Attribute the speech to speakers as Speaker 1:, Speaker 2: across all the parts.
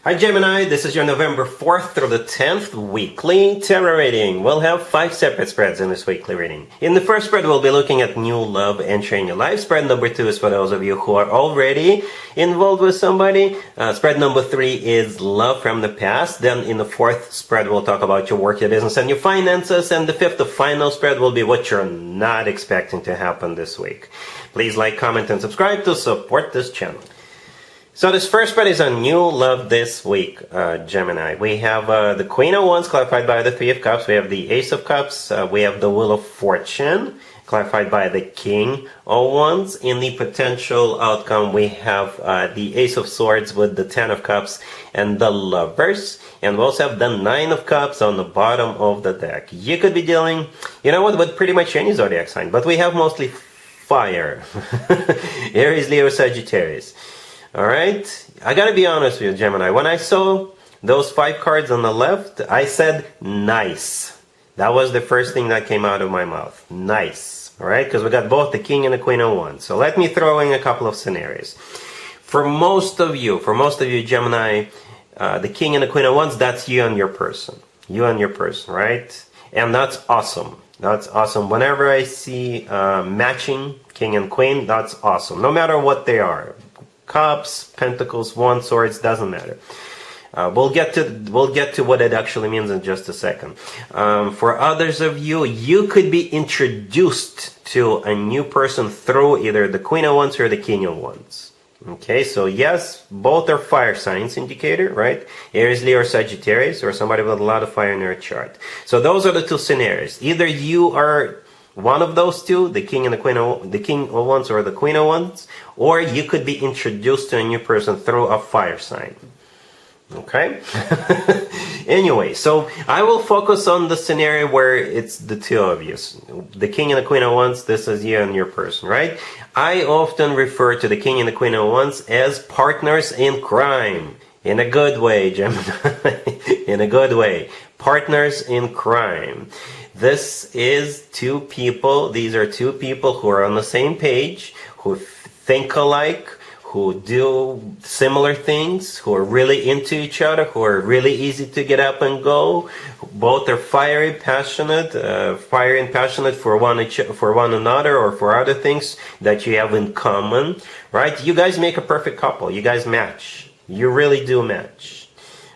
Speaker 1: Hi Gemini, this is your November 4th through the 10th weekly tarot reading. We'll have 5 separate spreads in this weekly reading. In the first spread, we'll be looking at new love entering your life. Spread number 2 is for those of you who are already involved with somebody. Spread number 3 is love from the past. Then in the fourth spread, we'll talk about your work, your business, and your finances. And the fifth, the final spread, will be what you're not expecting to happen this week. Please like, comment, and subscribe to support this channel. So this first spread is on new love this week, Gemini. We have the Queen of Wands clarified by the Three of Cups. We have the Ace of Cups. We have the Wheel of Fortune clarified by the King of Wands. In the potential outcome, we have the Ace of Swords with the Ten of Cups and the Lovers. And we also have the Nine of Cups on the bottom of the deck. You could be dealing, with pretty much any zodiac sign, but we have mostly fire. Aries, Leo, Sagittarius. Alright, I gotta be honest with you, Gemini. When I saw those 5 cards on the left, I said, nice. That was the first thing that came out of my mouth. Nice. Alright, because we got both the King and the Queen of Wands. So let me throw in a couple of scenarios. For most of you, Gemini, the King and the Queen of Wands, that's you and your person. You and your person, right? And that's awesome. That's awesome. Whenever I see matching King and Queen, that's awesome. No matter what they are. Cups, Pentacles, Wands, Swords, doesn't matter. We'll get to what it actually means in just a second. For others of you, you could be introduced to a new person through either the Queen of Wands or the King of Wands. Okay, so yes, both are fire signs indicator, right? Aries, Leo, or Sagittarius, or somebody with a lot of fire in their chart. So those are the two scenarios. Either you are one of those two, the King and the King of Wands or the Queen of Wands, or you could be introduced to a new person through a fire sign. Okay? Anyway, so I will focus on the scenario where it's the two of you. The King and the Queen of Wands, this is you and your person, right? I often refer to the King and the Queen of Wands as partners in crime. In a good way, Gemini. In a good way. Partners in crime. This is two people, these are two people who are on the same page, who think alike, who do similar things, who are really into each other, who are really easy to get up and go. Both are fiery, passionate for one another or for other things that you have in common, right? You guys make a perfect couple. You guys match. You really do match.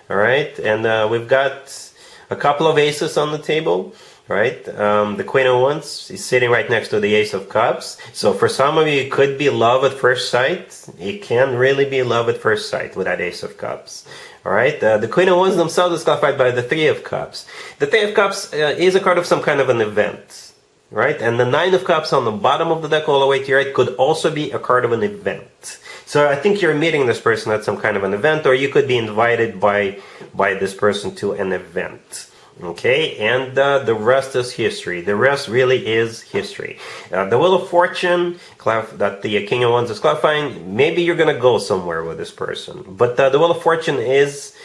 Speaker 1: All right? And we've got a couple of aces on the table. Right? The Queen of Wands is sitting right next to the Ace of Cups. So for some of you, it could be love at first sight. It can really be love at first sight with that Ace of Cups. Alright? The Queen of Wands themselves is clarified by the Three of Cups. The Three of Cups is a card of some kind of an event. Right? And the Nine of Cups on the bottom of the deck all the way to your right could also be a card of an event. So I think you're meeting this person at some kind of an event, or you could be invited by this person to an event. Okay, and the rest is history. The rest really is history. The Wheel of Fortune, that the King of Wands is clarifying, maybe you're going to go somewhere with this person. But the Wheel of Fortune is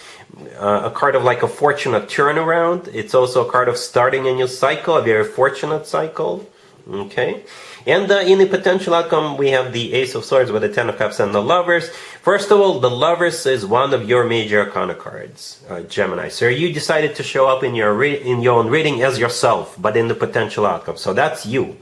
Speaker 1: a card of like a fortunate turnaround. It's also a card of starting a new cycle, a very fortunate cycle. Okay, and in the potential outcome, we have the Ace of Swords with the Ten of Cups and the Lovers. First of all, the Lovers is one of your major arcana cards, Gemini. So you decided to show up in your own reading as yourself, but in the potential outcome. So that's you.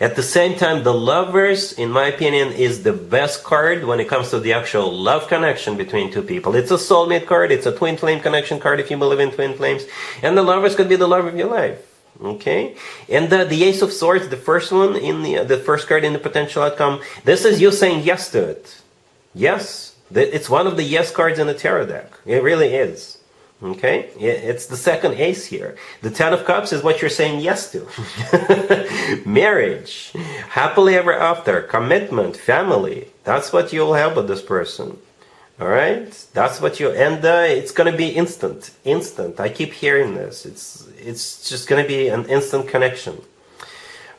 Speaker 1: At the same time, the Lovers, in my opinion, is the best card when it comes to the actual love connection between two people. It's a soulmate card. It's a twin flame connection card if you believe in twin flames. And the Lovers could be the love of your life. Okay, and the Ace of Swords, the first one in the first card in the potential outcome, this is you saying yes to it. Yes, it's one of the yes cards in the tarot deck. It really is. Okay, it's the second ace here. The Ten of Cups is what you're saying yes to. Marriage, happily ever after, commitment, family. That's what you'll have with this person. All right, that's what you, and it's gonna be instant. I keep hearing this. It's just gonna be an instant connection.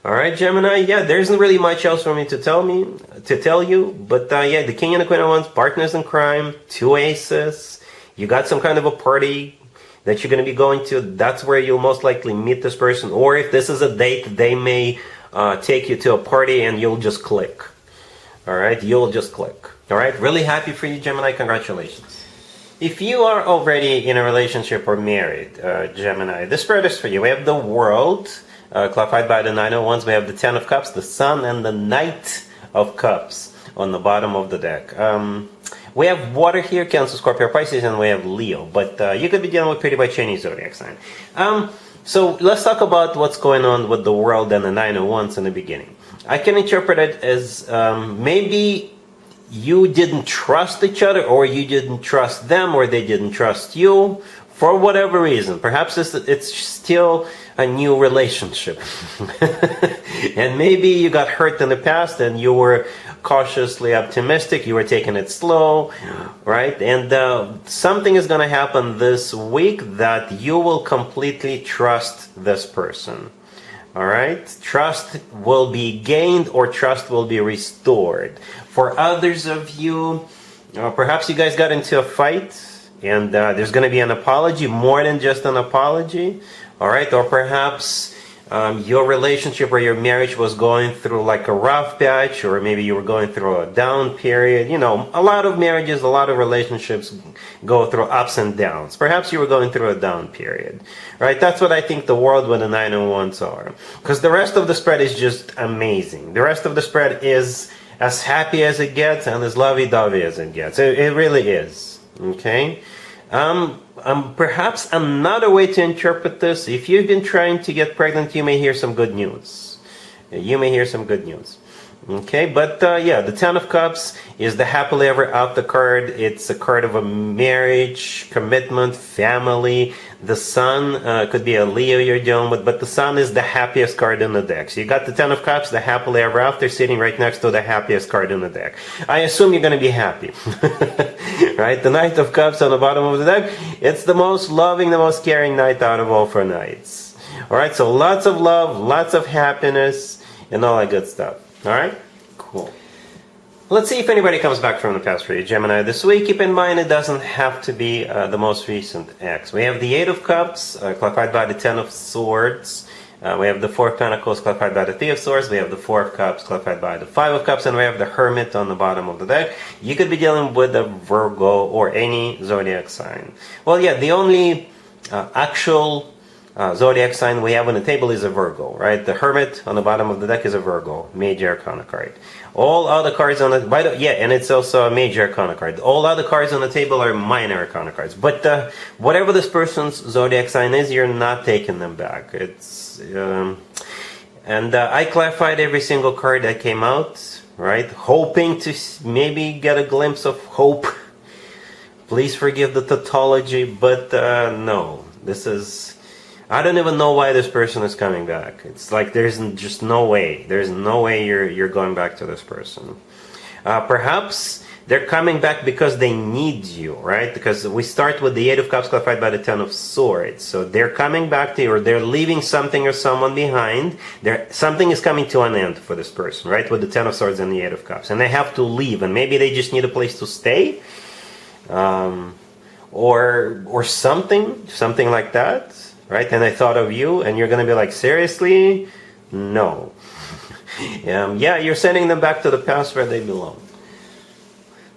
Speaker 1: All right, Gemini. Yeah, there isn't really much else for me to tell you. But yeah, the King and the Queen of Wands, partners in crime, two aces. You got some kind of a party that you're gonna be going to. That's where you'll most likely meet this person. Or if this is a date, they may take you to a party and you'll just click. All right, you'll just click. All right, really happy for you, Gemini. Congratulations. If you are already in a relationship or married, Gemini, this spread is for you. We have the World, clarified by the Nine of Wands. We have the Ten of Cups, the Sun, and the Knight of Cups on the bottom of the deck. We have water here, Cancer, Scorpio, Pisces, and we have Leo. But you could be dealing with pretty much any zodiac sign. So let's talk about what's going on with the World and the Nine of Wands in the beginning. I can interpret it as maybe you didn't trust each other, or you didn't trust them, or they didn't trust you for whatever reason. Perhaps it's still a new relationship. And maybe you got hurt in the past and you were cautiously optimistic, you were taking it slow, right? And something is going to happen this week that you will completely trust this person. All right, trust will be gained, or trust will be restored. For others of you, perhaps you guys got into a fight, and there's going to be an apology, more than just an apology. All right, or perhaps your relationship or your marriage was going through like a rough patch, or maybe you were going through a down period. You know, a lot of marriages, a lot of relationships go through ups and downs. Perhaps you were going through a down period, right? That's what I think the World with the Nine of Wands are. Because the rest of the spread is just amazing. The rest of the spread is as happy as it gets and as lovey-dovey as it gets. It really is, okay? Perhaps another way to interpret this, if you've been trying to get pregnant, you may hear some good news. You may hear some good news. Okay, but yeah, the Ten of Cups is the happily ever after card. It's a card of a marriage, commitment, family. The Sun could be a Leo you're dealing with, but the Sun is the happiest card in the deck. So you got the Ten of Cups, the happily ever after, sitting right next to the happiest card in the deck. I assume you're going to be happy. Right? The Knight of Cups on the bottom of the deck, it's the most loving, the most caring knight out of all 4 knights. Alright, so lots of love, lots of happiness, and all that good stuff. Alright? Cool. Let's see if anybody comes back from the past for you, Gemini, this week. Keep in mind it doesn't have to be the most recent ex. We have the Eight of Cups, clarified by the Ten of Swords. We have the Four of Pentacles, clarified by the Three of Swords. We have the Four of Cups, clarified by the Five of Cups. And we have the Hermit on the bottom of the deck. You could be dealing with a Virgo or any zodiac sign. Well, yeah, the only actual zodiac sign we have on the table is a Virgo, right? The Hermit on the bottom of the deck is a Virgo, major arcana card. All other cards on the and it's also a major arcana card. All other cards on the table are minor arcana cards. But whatever this person's zodiac sign is, you're not taking them back. It's and I clarified every single card that came out, right? Hoping to maybe get a glimpse of hope. Please forgive the tautology, but no, this is. I don't even know why this person is coming back. It's like there's just no way. There's no way you're going back to this person. Perhaps they're coming back because they need you, right? Because we start with the Eight of Cups clarified by the Ten of Swords. So they're coming back to you, or they're leaving something or someone behind. Something is coming to an end for this person, right? With the Ten of Swords and the Eight of Cups. And they have to leave, and maybe they just need a place to stay. Or something like that. Right? And I thought of you, and you're going to be like, seriously? No. Yeah, you're sending them back to the past where they belong.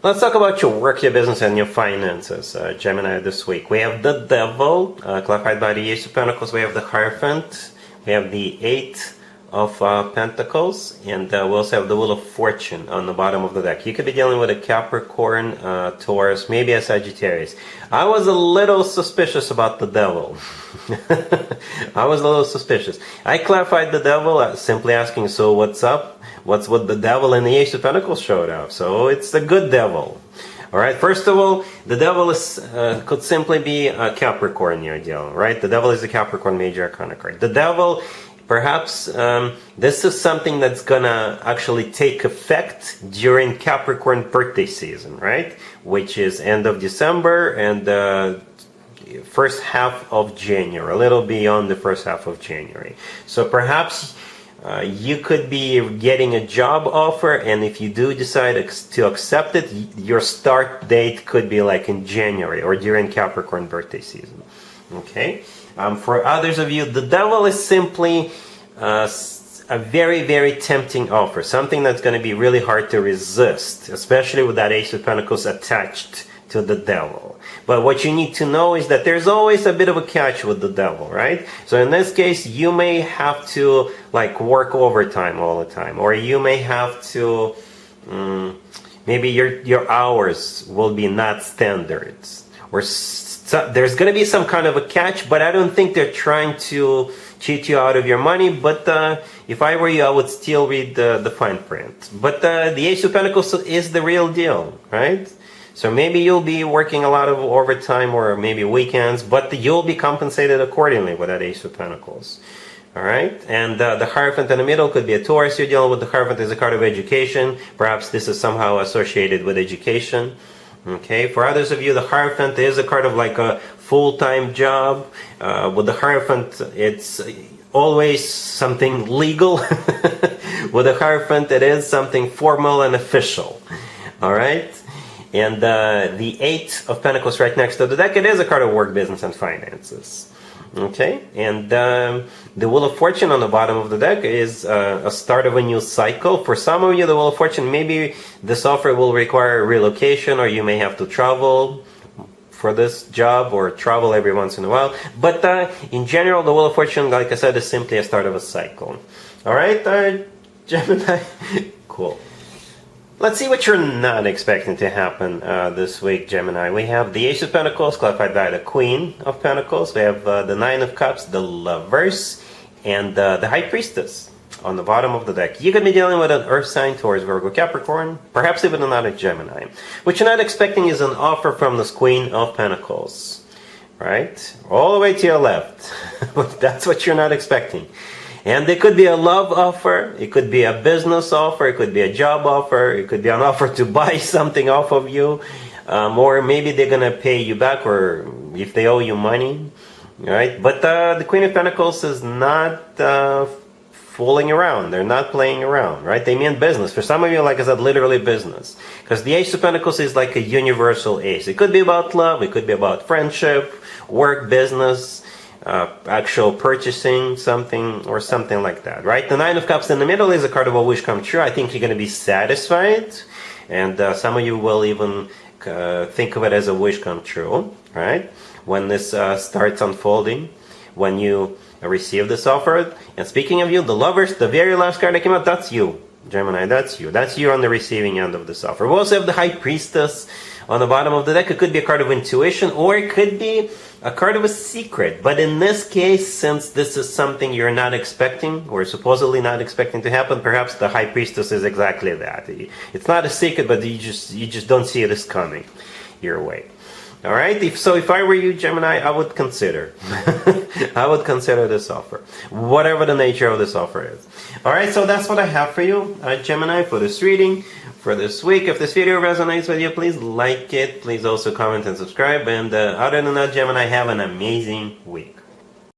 Speaker 1: Let's talk about your work, your business, and your finances, Gemini, this week. We have the Devil, clarified by the Ace of Pentacles. We have the Hierophant. We have the Eight of Pentacles. And we also have the Wheel of Fortune on the bottom of the deck. You could be dealing with a Capricorn, Taurus, maybe a Sagittarius. I was a little suspicious about the Devil. I was a little suspicious. I clarified the Devil, simply asking, so what's up? What's with the Devil? And the Ace of Pentacles showed up. So it's the good Devil. Alright, first of all, the Devil is could simply be a Capricorn you're dealing, right? The Devil is a Capricorn major arcana card. The Devil, perhaps this is something that's gonna actually take effect during Capricorn birthday season, right? Which is end of December and first half of January, a little beyond the first half of January. So perhaps you could be getting a job offer, and if you do decide to accept it, your start date could be like in January or during Capricorn birthday season. Okay? For others of you, the Devil is simply a very, very tempting offer. Something that's going to be really hard to resist, especially with that Ace of Pentacles attached to the devil. But what you need to know is that there's always a bit of a catch with the devil, right? So in this case, you may have to like work overtime all the time, or you may have to maybe your hours will be not standards, or there's going to be some kind of a catch, but I don't think they're trying to cheat you out of your money. But if I were you, I would still read the fine print. But the Ace of Pentacles is the real deal, right? So maybe you'll be working a lot of overtime or maybe weekends, but you'll be compensated accordingly with that Ace of Pentacles. All right, and the Hierophant in the middle could be a Taurus you're dealing with. The Hierophant is a card of education. Perhaps this is somehow associated with education. Okay, for others of you, the Hierophant is a card of like a full-time job. With the Hierophant, it's always something legal. With the Hierophant, it is something formal and official. All right, and the Eight of Pentacles right next to the deck, it is a card of work, business, and finances. Okay, and the Wheel of Fortune on the bottom of the deck is a start of a new cycle. For some of you, the Wheel of Fortune, maybe this offer will require relocation, or you may have to travel for this job, or travel every once in a while. But in general, the Wheel of Fortune, like I said, is simply a start of a cycle. All right, Gemini? Cool. Let's see what you're not expecting to happen this week, Gemini. We have the Ace of Pentacles, clarified by the Queen of Pentacles. We have the Nine of Cups, the Lovers, and the High Priestess on the bottom of the deck. You're going to be dealing with an Earth sign, Taurus, Virgo, Capricorn, perhaps even another Gemini. What you're not expecting is an offer from this Queen of Pentacles, right? All the way to your left. That's what you're not expecting. And it could be a love offer, it could be a business offer, it could be a job offer, it could be an offer to buy something off of you, or maybe they're going to pay you back, or if they owe you money, right? But the Queen of Pentacles is not fooling around. They're not playing around, right? They mean business. For some of you, like I said, literally business. Because the Ace of Pentacles is like a universal ace. It could be about love, it could be about friendship, work, business, actual purchasing something, or something like that, right? The Nine of Cups in the middle is a card of a wish come true. I think you're going to be satisfied, and some of you will even think of it as a wish come true, right? When this starts unfolding, when you receive this offer. And speaking of you, the Lovers, the very last card that came out, that's you, Gemini. That's you. That's you on the receiving end of this offer. We also have the High Priestess on the bottom of the deck. It could be a card of intuition, or it could be a card of a secret. But in this case, since this is something you're not expecting, or supposedly not expecting to happen, perhaps the High Priestess is exactly that. It's not a secret, but you just don't see this coming your way. All right. If I were you, Gemini, I would consider. I would consider this offer, whatever the nature of this offer is. All right. So that's what I have for you, Gemini, for this reading for this week. If this video resonates with you, please like it. Please also comment and subscribe. And other than that, Gemini, have an amazing week.